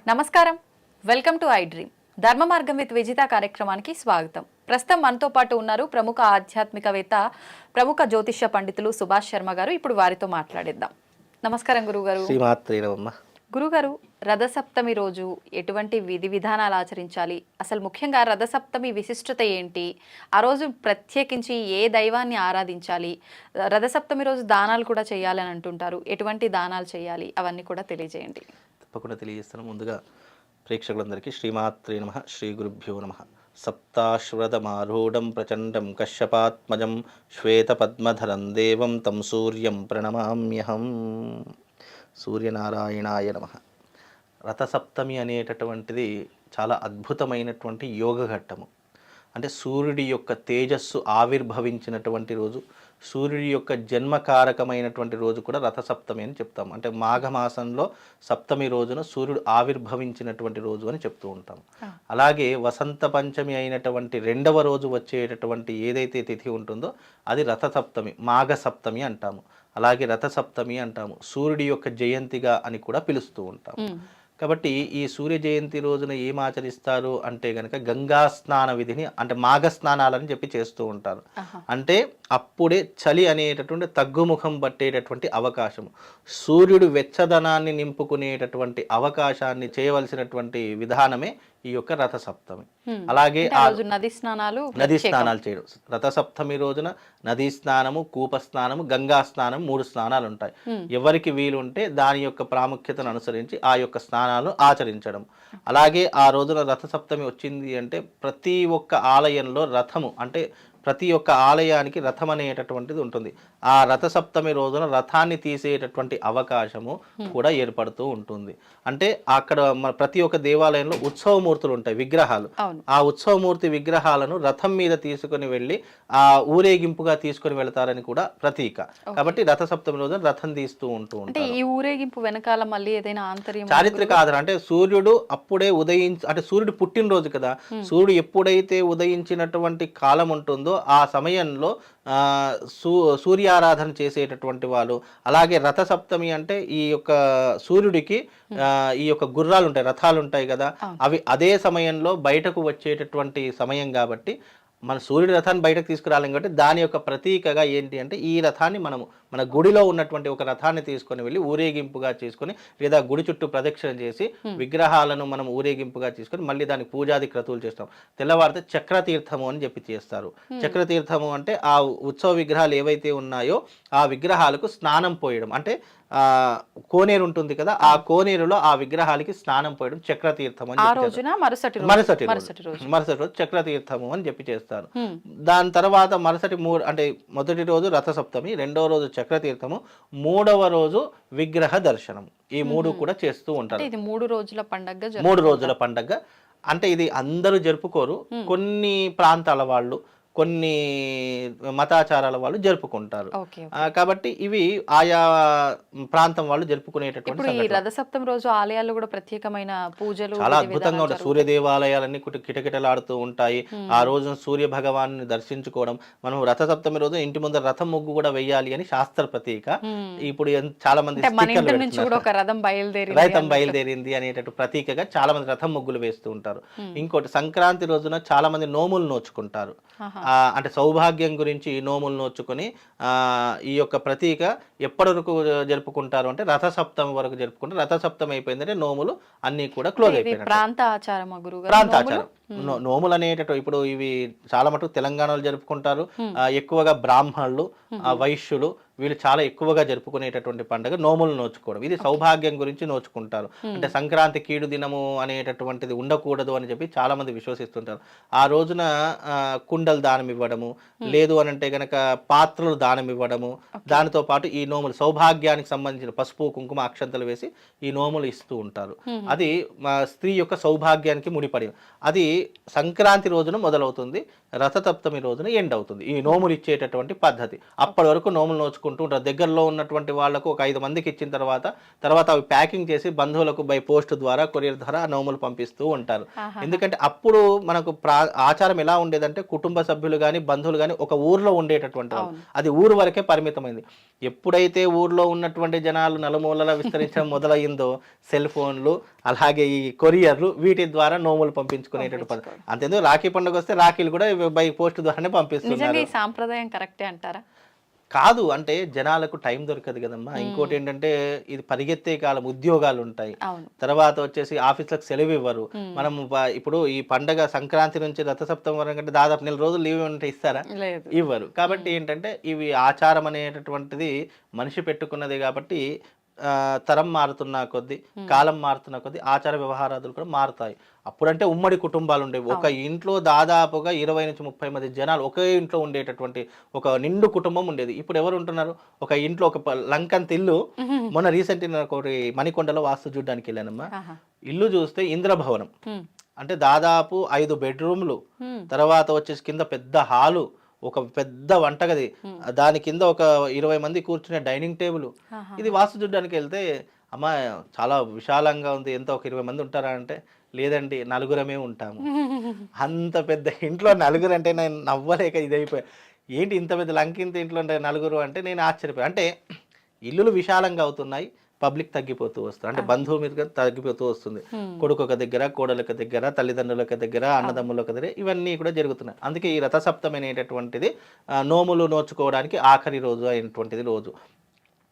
నమస్కారం, welcome to I dream. ధర్మ మార్గం విత్ విజిత కార్యక్రమానికి స్వాగతం. ప్రస్తుతం మనతో పాటు ఉన్నారు ప్రముఖ ఆధ్యాత్మికవేత్త, ప్రముఖ జ్యోతిష్య పండితులు సుభాష్ శర్మ గారు. ఇప్పుడు వారితో మాట్లాడిద్దాం. నమస్కారం గురుగారు. గురుగారు, రథసప్తమి రోజు ఎటువంటి విధి విధానాలు ఆచరించాలి? అసలు ముఖ్యంగా రథసప్తమి విశిష్టత ఏంటి? ఆ రోజు ప్రత్యేకించి ఏ దైవాన్ని ఆరాధించాలి? రథసప్తమి రోజు దానాలు కూడా చేయాలని అంటుంటారు. ఎటువంటి దానాలు చేయాలి? అవన్నీ కూడా తెలియజేయండి. తప్పకుండా తెలియజేస్తాను. ముందుగా ప్రేక్షకులందరికీ శ్రీమాత్రే నమః, శ్రీ గురుభ్యో నమః. సప్తాశ్వరథమారూఢం ప్రచండం కశ్యపాత్మజం శ్వేతపద్మధరం దేవం తం సూర్యం ప్రణమామ్యహం. సూర్యనారాయణాయ నమః. రథసప్తమి అనేటటువంటిది చాలా అద్భుతమైనటువంటి యోగ ఘట్టము. అంటే సూర్యుడి యొక్క తేజస్సు ఆవిర్భవించినటువంటి రోజు, సూర్యుడి యొక్క జన్మకారకమైనటువంటి రోజు కూడా రథసప్తమి అని చెప్తాం. అంటే మాఘమాసంలో సప్తమి రోజున సూర్యుడు ఆవిర్భవించినటువంటి రోజు అని చెప్తూ ఉంటాం. అలాగే వసంత పంచమి అయినటువంటి రెండవ రోజు వచ్చేటటువంటి ఏదైతే తిథి ఉంటుందో అది రథసప్తమి, మాఘ సప్తమి అంటాము. అలాగే రథసప్తమి అంటాము. సూర్యుడి యొక్క జయంతిగా అని కూడా పిలుస్తూ ఉంటాము. కాబట్టి ఈ సూర్య జయంతి రోజున ఏం ఆచరిస్తారు అంటే గనక గంగా స్నాన విధిని, అంటే మాఘ స్నానాలని చెప్పి చేస్తూ ఉంటారు. అంటే అప్పుడే చలి అనేటటువంటి తగ్గుముఖం పట్టేటటువంటి అవకాశము, సూర్యుడు వెచ్చదనాన్ని నింపుకునేటటువంటి అవకాశాన్ని చేయవలసినటువంటి విధానమే ఈ యొక్క రథసప్తమి. అలాగే నదీ స్నానాలు చేయడం. రథసప్తమి రోజున నదీ స్నానము, కూప స్నానము, గంగా స్నానం, 3 స్నానాలు ఉంటాయి. ఎవరికి వీలుంటే దాని యొక్క ప్రాముఖ్యతను అనుసరించి ఆ యొక్క స్నానాలు ఆచరించడం. అలాగే ఆ రోజున రథసప్తమి వచ్చింది అంటే ప్రతి ఒక్క ఆలయంలో రథము, అంటే ప్రతి ఒక్క ఆలయానికి రథం అనేటటువంటిది ఉంటుంది. ఆ రథసప్తమి రోజున రథాన్ని తీసేటటువంటి అవకాశము కూడా ఏర్పడుతూ ఉంటుంది. అంటే అక్కడ ప్రతి ఒక్క దేవాలయంలో ఉత్సవమూర్తులు ఉంటాయి, విగ్రహాలు. ఆ ఉత్సవమూర్తి విగ్రహాలను రథం మీద తీసుకుని వెళ్ళి ఆ ఊరేగింపుగా తీసుకుని వెళతారని కూడా ప్రతీక. కాబట్టి రథసప్తమి రోజున రథం తీస్తూ ఉంటారు. ఈ ఊరేగింపు వెనకాల మళ్ళీ ఏదైనా ఆంతర్యం, చారిత్రక ఆధారం, అంటే సూర్యుడు అప్పుడే అంటే సూర్యుడు పుట్టినరోజు కదా, సూర్యుడు ఎప్పుడైతే ఉదయించినటువంటి కాలం ఉంటుందో ఆ సమయంలో సూర్యారాధన చేసేటటువంటి వాళ్ళు. అలాగే రథసప్తమి అంటే ఈ యొక్క సూర్యుడికి ఈ యొక్క గుర్రాలు ఉంటాయి, రథాలు ఉంటాయి కదా, అవి అదే సమయంలో బయటకు వచ్చేటటువంటి సమయం కాబట్టి మన సూర్యుడి రథాన్ని బయటకు తీసుకురాలేం. కాబట్టి దాని యొక్క ప్రతీకగా ఏంటి అంటే ఈ రథాన్ని మనము మన గుడిలో ఉన్నటువంటి ఒక రథాన్ని తీసుకొని వెళ్ళి ఊరేగింపుగా చేసుకొని, లేదా గుడి చుట్టూ ప్రదక్షిణ చేసి విగ్రహాలను మనం ఊరేగింపుగా తీసుకొని మళ్ళీ దానికి పూజాది క్రతువులు చేస్తాం. తెల్లవారితే చక్రతీర్థము అని చెప్పి చేస్తారు. చక్రతీర్థము అంటే ఆ ఉత్సవ విగ్రహాలు ఏవైతే ఉన్నాయో ఆ విగ్రహాలకు స్నానం పోయడం. అంటే కోనేరు ఉంటుంది కదా, ఆ కోనేరులో ఆ విగ్రహాలకి స్నానం పోయడం చక్రతీర్థం అని మరుసటి రోజు చక్రతీర్థము అని చెప్పి చేస్తారు. దాని తర్వాత అంటే మొదటి రోజు రథసప్తమి, రెండవ రోజు చక్రతీర్థము, మూడవ రోజు విగ్రహ దర్శనం. ఈ 3 కూడా చేస్తూ ఉంటారు. ఇది 3 రోజుల పండగ. 3 రోజుల పండగ. అంటే ఇది అందరూ జరుపుకోరు, కొన్ని ప్రాంతాల వాళ్ళు, కొన్ని మతాచారాల వాళ్ళు జరుపుకుంటారు. కాబట్టి ఇవి ఆయా ప్రాంతం వాళ్ళు జరుపుకునేటటువంటి. ఈ రథసప్తమి రోజు ఆలయాల్లో కూడా ప్రత్యేకమైన పూజలు చాలా అద్భుతంగా ఉంటాయి. సూర్య దేవాలయాలన్నీ కిటకిటలాడుతూ ఉంటాయి. ఆ రోజు సూర్య భగవాన్ని దర్శించుకోవడం. మనం రథసప్తమి రోజు ఇంటి ముందర రథం ముగ్గు కూడా వెయ్యాలి అని శాస్త్ర ప్రతీక. ఇప్పుడు చాలా మంది రథం బయలుదేరింది అనేటట్టు ప్రతీకగా చాలా మంది రథం ముగ్గులు వేస్తూ ఉంటారు. ఇంకోటి సంక్రాంతి రోజున చాలా మంది నోములు నోచుకుంటారు. అంటే సౌభాగ్యం గురించి నోములు నోచుకొని ఈ యొక్క ప్రతీక ఎప్పటి వరకు జరుపుకుంటారు అంటే రథసప్తమి వరకు జరుపుకుంటారు. రథసప్తమి అయిపోయిందంటే నోములు అన్ని కూడా క్లోజ్ అయిపోయినాయి. ప్రాంతాచారం. నోములు అనేటట్టు ఇప్పుడు ఇవి చాలా మటుకు తెలంగాణలో జరుపుకుంటారు. ఎక్కువగా బ్రాహ్మణులు, వైశ్యులు వీళ్ళు చాలా ఎక్కువగా జరుపుకునేటటువంటి పండుగ నోములు నోచుకోవడం. ఇది సౌభాగ్యం గురించి నోచుకుంటారు. అంటే సంక్రాంతి కీడు దినము అనేటటువంటిది ఉండకూడదు అని చెప్పి చాలా మంది విశ్వసిస్తుంటారు. ఆ రోజున కుండలు దానం ఇవ్వడము, లేదు అని అంటే గనక పాత్రలు దానం ఇవ్వడము, దానితో పాటు ఈ నోములు సౌభాగ్యానికి సంబంధించిన పసుపు కుంకుమ అక్షంతలు వేసి ఈ నోములు ఇస్తూ ఉంటారు. అది స్త్రీ యొక్క సౌభాగ్యానికి ముడిపడి, అది సంక్రాంతి రోజున మొదలవుతుంది, రథసప్తమి రోజున ఎండ్ అవుతుంది ఈ నోములు ఇచ్చేటటువంటి పద్ధతి. అప్పటి వరకు నోములు నోచుకుంటూ ఉంటారు. దగ్గరలో ఉన్నటువంటి వాళ్లకు ఒక 5 మందికి ఇచ్చిన తర్వాత అవి ప్యాకింగ్ చేసి బంధువులకు బై పోస్ట్ ద్వారా, కొరియర్ ద్వారా నోములు పంపిస్తూ ఉంటారు. ఎందుకంటే అప్పుడు మనకు ఆచారం ఎలా ఉండేదంటే కుటుంబ సభ్యులు కానీ బంధువులు కానీ ఒక ఊర్లో ఉండేటటువంటి వాళ్ళు, అది ఊరు వరకే పరిమితమైంది. ఎప్పుడైతే ఊర్లో ఉన్నటువంటి జనాలు నలుమూలలా విస్తరించడం మొదలయ్యిందో సెల్ ఫోన్లు, అలాగే ఈ కొరియర్లు వీటి ద్వారా నోములు పంపించుకునేటటువంటి పద్ధతి. అంతేందుకు రాఖీ పండుగ వస్తే రాఖీలు కూడా బై పోస్ట్ ద్వారానే పంపిస్తున్నారు. నిజంగా ఈ సాంప్రదాయం కరెక్టే అంటారా? కాదు, అంటే జనాలకు టైం దొరకదు కదమ్మా. ఇంకోటి ఏంటంటే ఇది పరిగెత్తే కాలం, ఉద్యోగాలు ఉంటాయి, తర్వాత వచ్చేసి ఆఫీసులకు సెలవు ఇవ్వరు. మనం ఇప్పుడు ఈ పండగ సంక్రాంతి నుంచి రథసప్తమి వరకు అంటే దాదాపు 4 రోజులు లీవ్ ఉంటే ఇస్తారా? ఇవ్వరు. కాబట్టి ఏంటంటే ఇవి ఆచారం అనేటటువంటిది మనిషి పెట్టుకున్నది కాబట్టి తరం మారుతున్న కొద్దీ, కాలం మారుతున్న కొద్దీ ఆచార వ్యవహారాలు కూడా మారుతాయి. అప్పుడంటే ఉమ్మడి కుటుంబాలు ఉండేవి. ఒక ఇంట్లో దాదాపుగా 20 నుంచి 30 మంది జనాలు ఒకే ఇంట్లో ఉండేటటువంటి ఒక నిండు కుటుంబం ఉండేది. ఇప్పుడు ఎవరు ఉంటున్నారు? ఒక ఇంట్లో ఒక లంకంత ఇల్లు. మొన్న రీసెంట్ ఒకటి మణికొండలో వాస్తు చూడడానికి వెళ్ళానమ్మా. ఇల్లు చూస్తే ఇంద్రభవనం, అంటే దాదాపు 5 బెడ్రూమ్లు, తర్వాత వచ్చేసి కింద పెద్ద హాలు, ఒక పెద్ద వంటగది, దాని కింద ఒక 20 మంది కూర్చునే డైనింగ్ టేబుల్. ఇది వాస్తు చూడడానికి వెళ్తే అమ్మా చాలా విశాలంగా ఉంది, ఎంత ఒక 20 మంది ఉంటారా అంటే లేదండి 4గురమే ఉంటాము. అంత పెద్ద ఇంట్లో 4గురు అంటే నేను నవ్వలేక ఇదైపోయా. ఏంటి ఇంత పెద్ద లంకింత ఇంట్లో 4గురు అంటే నేను ఆశ్చర్యపోయా. అంటే ఇల్లులు విశాలంగా అవుతున్నాయి, పబ్లిక్ తగ్గిపోతూ వస్తుంది, అంటే బంధువు మీద తగ్గిపోతూ వస్తుంది. కొడుకు ఒక దగ్గర, కోడలొక దగ్గర, తల్లిదండ్రులొక దగ్గర, అన్నదమ్ములొక దగ్గర, ఇవన్నీ కూడా జరుగుతున్నాయి. అందుకే ఈ రథసప్తమి అనేటటువంటిది నోములు నోచుకోవడానికి ఆఖరి రోజు అయినటువంటిది రోజు.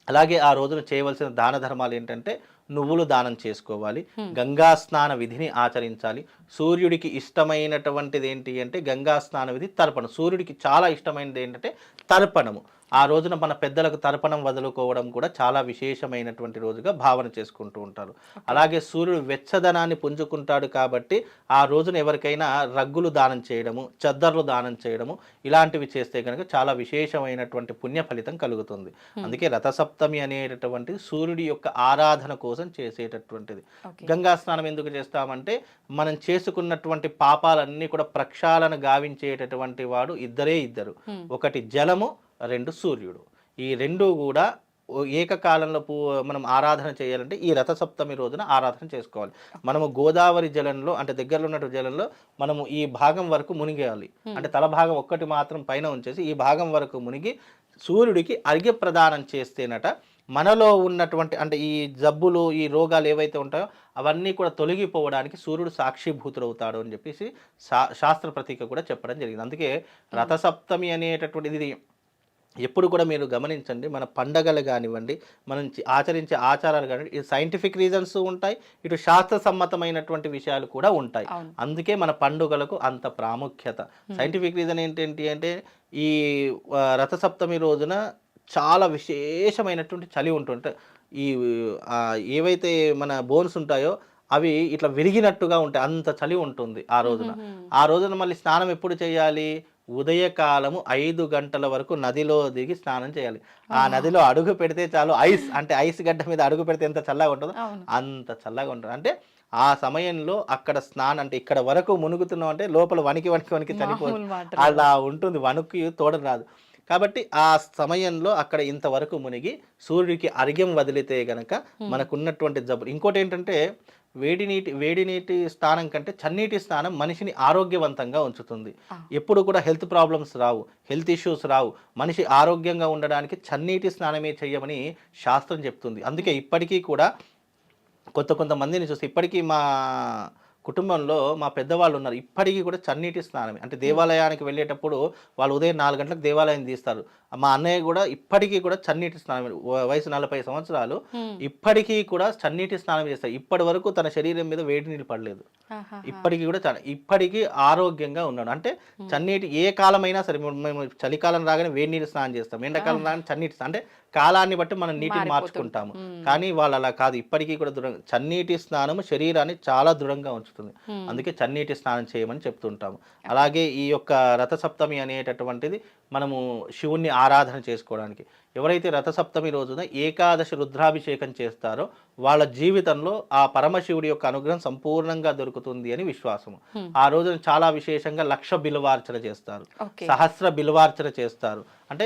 అలాగే ఆ రోజున చేయవలసిన దాన ధర్మాలు ఏంటంటే నువ్వులు దానం చేసుకోవాలి, గంగా స్నాన విధిని ఆచరించాలి. సూర్యుడికి ఇష్టమైనటువంటిది ఏంటి అంటే గంగా స్నాన విధి, తర్పణం. సూర్యుడికి చాలా ఇష్టమైనది ఏంటంటే తర్పణము. ఆ రోజున మన పెద్దలకు తర్పణం వదులుకోవడం కూడా చాలా విశేషమైనటువంటి రోజుగా భావన చేసుకుంటూ ఉంటారు. అలాగే సూర్యుడు వెచ్చదనాన్ని పుంజుకుంటాడు కాబట్టి ఆ రోజున ఎవరికైనా రగ్గులు దానం చేయడము, చద్దర్లు దానం చేయడము, ఇలాంటివి చేస్తే కనుక చాలా విశేషమైనటువంటి పుణ్య ఫలితం కలుగుతుంది. అందుకే రథసప్తమి అనేటటువంటిది సూర్యుడి యొక్క ఆరాధన కోసం చేసేటటువంటిది. గంగా స్నానం ఎందుకు చేస్తామంటే మనం చేసుకున్నటువంటి పాపాలన్నీ కూడా ప్రక్షాళన గావించేటటువంటి వాడు ఇద్దరు. ఒకటి జలము, 2 సూర్యుడు. ఈ 2 కూడా ఏకకాలంలో మనం ఆరాధన చేయాలంటే ఈ రథసప్తమి రోజున ఆరాధన చేసుకోవాలి. మనము గోదావరి జలంలో, అంటే దగ్గరలో ఉన్న జలంలో మనము ఈ భాగం వరకు మునిగేయాలి. అంటే తల భాగం ఒక్కటి మాత్రం పైన ఉంచేసి ఈ భాగం వరకు మునిగి సూర్యుడికి అర్ఘ్య ప్రదానం చేస్తేనట మనలో ఉన్నటువంటి అంటే ఈ జబ్బులు, ఈ రోగాలు ఏవైతే ఉంటాయో అవన్నీ కూడా తొలగిపోవడానికి సూర్యుడు సాక్షిభూతుడవుతాడు అని చెప్పేసి శాస్త్ర ప్రతీక కూడా చెప్పడం జరిగింది. అందుకే రథసప్తమి అనేటటువంటిది ఇది ఎప్పుడు కూడా మీరు గమనించండి, మన పండగలు కానివ్వండి, మనం ఆచరించే ఆచారాలు కానివ్వండి, ఇటు సైంటిఫిక్ రీజన్స్ ఉంటాయి, ఇటు శాస్త్ర సమ్మతమైనటువంటి విషయాలు కూడా ఉంటాయి. అందుకే మన పండుగలకు అంత ప్రాముఖ్యత. సైంటిఫిక్ రీజన్ ఏంటి అంటే ఈ రథసప్తమి రోజున చాలా విశేషమైనటువంటి చలి ఉంటుంటే ఈ ఏవైతే మన బోన్స్ ఉంటాయో అవి ఇట్లా విరిగినట్టుగా ఉంటాయి, అంత చలి ఉంటుంది ఆ రోజున. ఆ రోజున మళ్ళీ స్నానం ఎప్పుడు చేయాలి? ఉదయకాలము 5 గంటల వరకు నదిలో దిగి స్నానం చేయాలి. ఆ నదిలో అడుగు పెడితే చాలు, ఐస్ అంటే ఐస్ గడ్డ మీద అడుగు పెడితే ఎంత చల్లగా ఉంటుందో అంత చల్లగా ఉంటుంది. అంటే ఆ సమయంలో అక్కడ స్నానం అంటే ఇక్కడ వరకు మునుగుతున్నాం అంటే లోపల వణికి చనిపోతుంది, అలా ఉంటుంది, వణుకు తోడ రాదు. కాబట్టి ఆ సమయంలో అక్కడ ఇంతవరకు మునిగి సూర్యుడికి అర్ఘ్యం వదిలితే గనక మనకున్నటువంటి జబ్బులు. ఇంకోటి ఏంటంటే వేడి నీటి స్నానం కంటే చన్నీటి స్నానం మనిషిని ఆరోగ్యవంతంగా ఉంచుతుంది. ఎప్పుడు కూడా హెల్త్ ప్రాబ్లమ్స్ రావు, హెల్త్ ఇష్యూస్ రావు. మనిషి ఆరోగ్యంగా ఉండడానికి చన్నీటి స్నానమే చెయ్యమని శాస్త్రం చెప్తుంది. అందుకే ఇప్పటికీ కూడా కొంతమందిని చూస్తే ఇప్పటికీ మా కుటుంబంలో మా పెద్దవాళ్ళు ఉన్నారు, ఇప్పటికీ కూడా చన్నీటి స్నానమే. అంటే దేవాలయానికి వెళ్ళేటప్పుడు వాళ్ళు ఉదయం 4 గంటలకు దేవాలయం తీస్తారు. మా అన్నయ్య కూడా ఇప్పటికీ కూడా చన్నీటి స్నానం, వయసు 40 సంవత్సరాలు, ఇప్పటికీ కూడా చన్నీటి స్నానం చేస్తారు. ఇప్పటి వరకు తన శరీరం మీద వేడి నీళ్ళు పడలేదు, ఇప్పటికీ కూడా ఇప్పటికీ ఆరోగ్యంగా ఉన్నాడు. అంటే చన్నీటి ఏ కాలమైనా సరే, మేము చలికాలం రాగానే వేడి నీళ్ళు స్నానం చేస్తాం, ఎండాకాలం రాగానే చన్నీటి, అంటే కాలాన్ని బట్టి మనం నీటిని మార్చుకుంటాము. కానీ వాళ్ళు అలా కాదు, ఇప్పటికీ కూడా చన్నీటి స్నానము శరీరాన్ని చాలా దృఢంగా ఉంచుతుంది. అందుకే చన్నీటి స్నానం చేయమని చెప్తుంటాము. అలాగే ఈ యొక్క రథసప్తమి అనేటటువంటిది మనము శివుణ్ణి ఆరాధన చేసుకోవడానికి. ఎవరైతే రథసప్తమి రోజున ఏకాదశి రుద్రాభిషేకం చేస్తారో వాళ్ళ జీవితంలో ఆ పరమశివుడి యొక్క అనుగ్రహం సంపూర్ణంగా దొరుకుతుంది అని విశ్వాసము. ఆ రోజున చాలా విశేషంగా 1,00,000 బిల్వార్చన చేస్తారు, సహస్ర బిల్వార్చన చేస్తారు. అంటే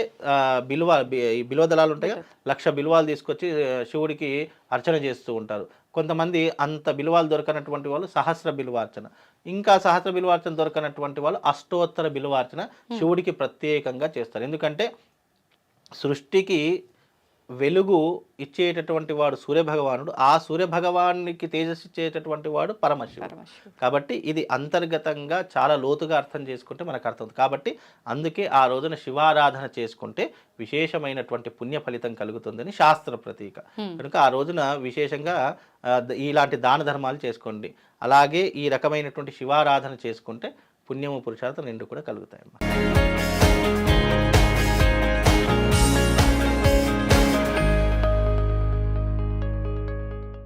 బిల్వ దళాలు ఉంటాయి, 1,00,000 బిల్వాలు తీసుకొచ్చి శివుడికి అర్చన చేస్తూ ఉంటారు. కొంతమంది అంత బిల్వాలు దొరకనటువంటి వాళ్ళు సహస్ర బిల్వార్చన, ఇంకా సహస్ర బిల్వార్చన దొరకనటువంటి వాళ్ళు అష్టోత్తర బిల్వార్చన శివుడికి ప్రత్యేకంగా చేస్తారు. ఎందుకంటే సృష్టికి వెలుగు ఇచ్చేటటువంటి వాడు సూర్యభగవానుడు, ఆ సూర్యభగవానికి తేజస్సు ఇచ్చేటటువంటి వాడు పరమశివుడు. పరమశివుడు. కాబట్టి ఇది అంతర్గతంగా చాలా లోతుగా అర్థం చేసుకుంటే మనకు అర్థం. కాబట్టి అందుకే ఆ రోజున శివారాధన చేసుకుంటే విశేషమైనటువంటి పుణ్య ఫలితం కలుగుతుందని శాస్త్ర ప్రతీక. కనుక ఆ రోజున విశేషంగా ఇలాంటి దాన ధర్మాలు చేసుకోండి. అలాగే ఈ రకమైనటువంటి శివారాధన చేసుకుంటే పుణ్యము పురుషార్థం రెండు కూడా కలుగుతాయన్నమాట.